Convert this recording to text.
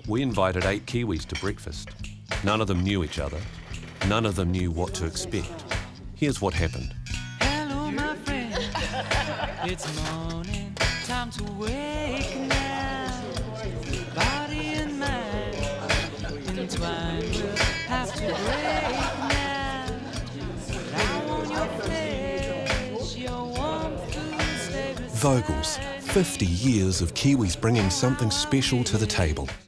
We invited 8 Kiwis to breakfast. None of them knew each other. None of them knew what to expect. Here's what happened. Hello, my friend. It's morning, time to wake now. Body and mind entwined, we'll have to break now. Now on your face, your warmth will stay beside. VOGEL'S, 50 years of Kiwis bringing something special to the table.